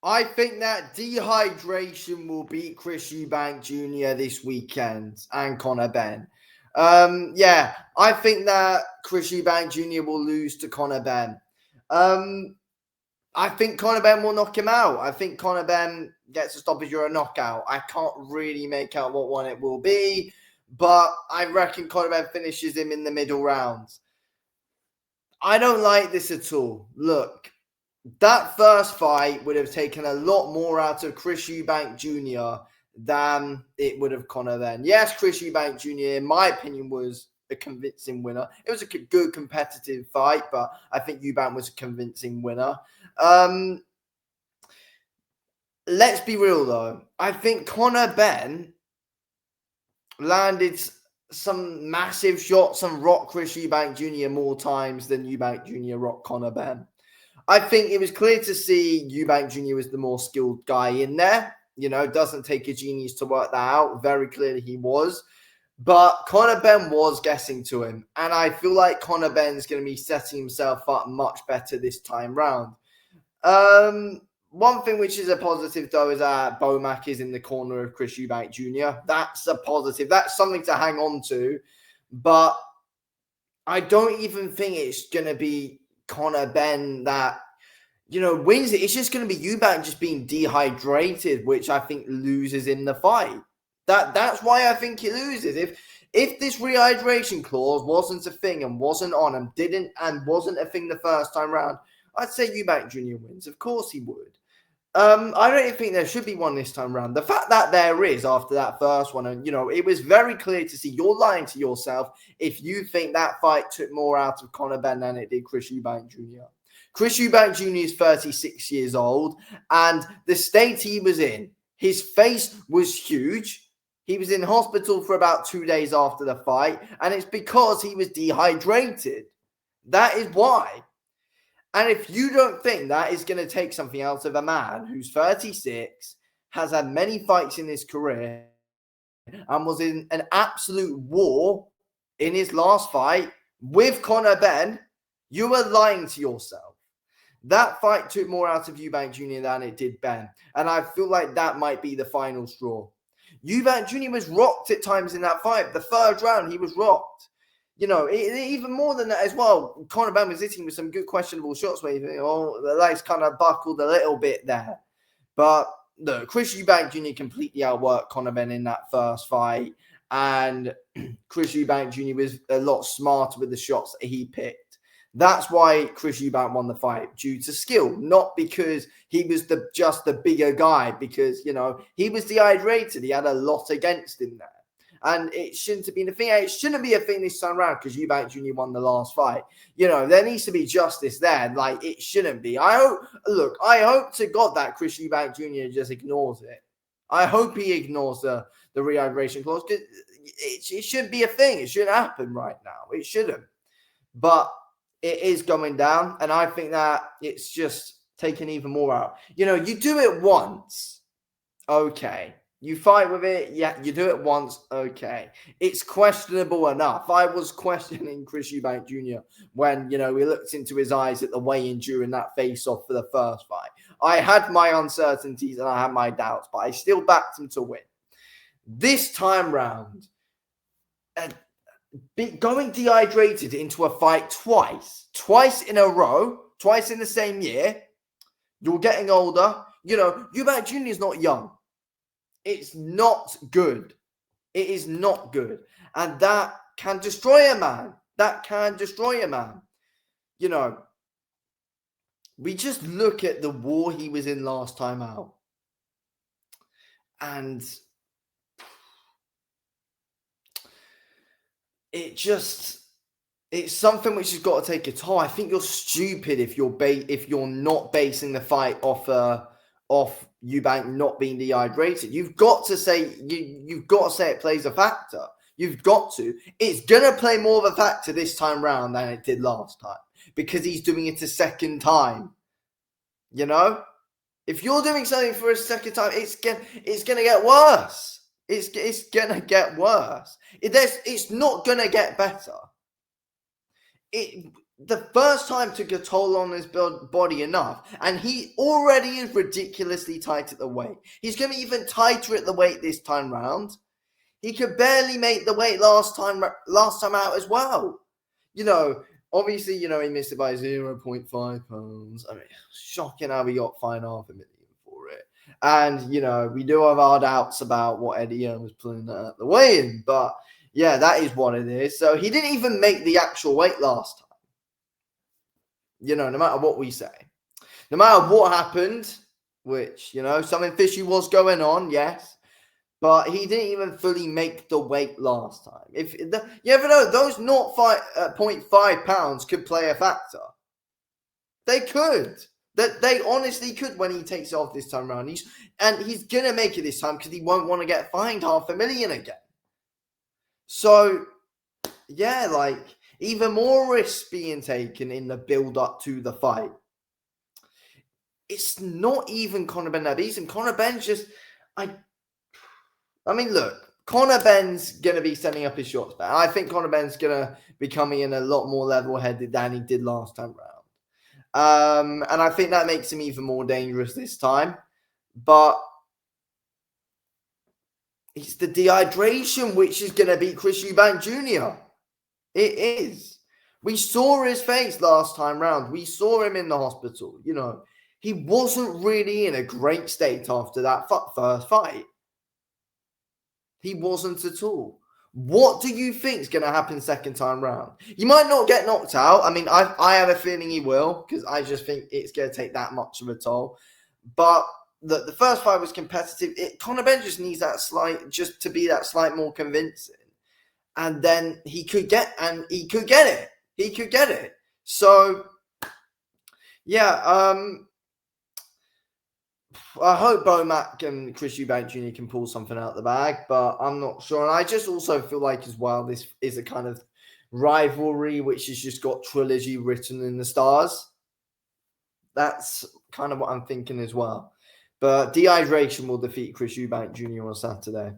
I think that Dehydration will beat Chris Eubank Jr. this weekend and Conor Benn. Yeah, I think that Chris Eubank Jr. will lose to Conor Benn. I think Conor Benn will knock him out. I think Conor Benn gets a stoppage or a knockout. I can't really make out what one it will be, but I reckon Conor Benn finishes him in the middle rounds. I don't like this at all. Look, that first fight would have taken a lot more out of Chris Eubank Jr. than it would have Conor Benn. Yes, Chris Eubank Jr., in my opinion, was a convincing winner. It was a good competitive fight, but I think Eubank was a convincing winner. Let's be real, though. I think Conor Benn landed some massive shots and rocked Chris Eubank Jr. more times than Eubank Jr. rocked Conor Benn. I think it was clear to see Eubank Jr. was the more skilled guy in there. You know, doesn't take a genius to work that out. Very clearly he was. But Conor Benn was getting to him. And I feel like Conor Benn's going to be setting himself up much better this time round. One thing which is a positive, though, is that Bomac is in the corner of Chris Eubank Jr. That's a positive. That's something to hang on to. But I don't even think it's going to be Conor Benn that, you know, wins it. It's just going to be Eubank just being dehydrated, which I think loses in the fight. That's why I think he loses. If this rehydration clause wasn't a thing and wasn't on and wasn't a thing the first time round, I'd say Eubank Jr. wins. Of course he would. I don't even think there should be one this time round. The fact that there is after that first one, and, you know, it was very clear to see you're lying to yourself if you think that fight took more out of Conor Benn than it did Chris Eubank Jr. Chris Eubank Jr. is 36 years old, and the state he was in, his face was huge. He was in hospital for about 2 days after the fight, and it's because he was dehydrated. That is why. And if you don't think that is going to take something out of a man who's 36, has had many fights in his career, and was in an absolute war in his last fight with Conor Benn, you are lying to yourself. That fight took more out of Eubank Jr. than it did Benn. And I feel like that might be the final straw. Eubank Jr. was rocked at times in that fight. The third round, he was rocked. You know, even more than that as well, Conor Benn was hitting with some good questionable shots where you think, oh, the legs kind of buckled a little bit there. But look, Chris Eubank Jr. completely outworked Conor Benn in that first fight. And Chris Eubank Jr. was a lot smarter with the shots that he picked. That's why Chris Eubank won the fight, due to skill, not because he was just the bigger guy, because, you know, he was dehydrated. He had a lot against him there. And it shouldn't have been a thing. It shouldn't be a thing this time around because Eubank Jr. won the last fight. You know, there needs to be justice there. Like, it shouldn't be. I hope to God that Chris Eubank Jr. just ignores it. I hope he ignores the rehydration clause because it shouldn't be a thing. It shouldn't happen right now. It shouldn't. But it is going down. And I think that it's just taking even more out. You know, you do it once. Okay. You fight with it, yeah, you do it once, okay. It's questionable enough. I was questioning Chris Eubank Jr. when, you know, we looked into his eyes at the weigh-in during that face-off for the first fight. I had my uncertainties and I had my doubts, but I still backed him to win. This time round, going dehydrated into a fight twice in a row, twice in the same year, you're getting older. You know, Eubank Jr. is not young. It's not good. It is not good. And that can destroy a man. That can destroy a man. You know, we just look at the war he was in last time out. And it's something which has got to take a toll. I think you're stupid if you're not basing the fight off Eubank not being dehydrated. You've got to say it plays a factor. You've got to. It's gonna play more of a factor this time round than it did last time because he's doing it a second time. You know, if you're doing something for a second time, it's gonna get worse. It's gonna get worse. It's not gonna get better. the first time took a toll on his body enough, and he already is ridiculously tight at the weight. He's going to be even tighter at the weight this time round. He could barely make the weight last time out as well. Obviously, he missed it by 0.5 pounds. I mean, shocking how we got $5.5 million for it. And, we do have our doubts about what Eddie was pulling at the weigh-in, but yeah, that is what it is. So he didn't even make the actual weight last time. No matter what we say, no matter what happened, which, something fishy was going on, yes, but he didn't even fully make the weight last time. You ever know, those 0.5 pounds could play a factor. They could. They honestly could when he takes it off this time around. He's going to make it this time because he won't want to get fined $500,000 again. So, yeah, even more risks being taken in the build-up to the fight. It's not even Conor Benn that beats him. Conor Benn's just... I mean, look, Conor Benn's going to be setting up his shots better. I think Conor Benn's going to be coming in a lot more level-headed than he did last time round. And I think that makes him even more dangerous this time. But it's the dehydration which is going to beat Chris Eubank Jr. It is. We saw his face last time round. We saw him in the hospital. He wasn't really in a great state after that first fight. He wasn't at all. What do you think is going to happen second time round? You might not get knocked out. I mean, I have a feeling he will because I just think it's going to take that much of a toll. But the first fight was competitive. Conor Benn just needs just to be that slight more convincing. And then he could get it. He could get it. So, yeah, I hope Bomac and Chris Eubank Jr. can pull something out of the bag, but I'm not sure. And I just also feel like as well, this is a kind of rivalry which has just got trilogy written in the stars. That's kind of what I'm thinking as well. But dehydration will defeat Chris Eubank Jr. on Saturday.